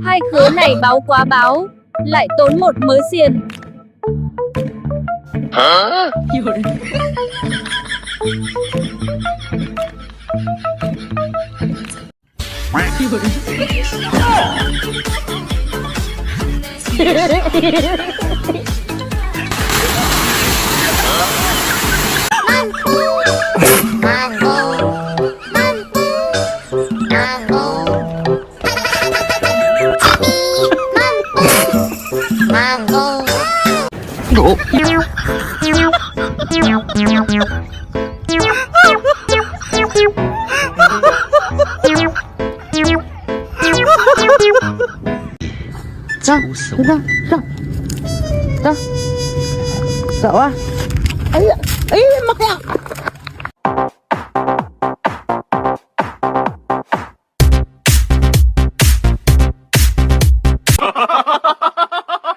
Hai khứa này báo quá báo, lại tốn một mớ xiên. Ra, sợ quá. Ấy, ấy mắc nha.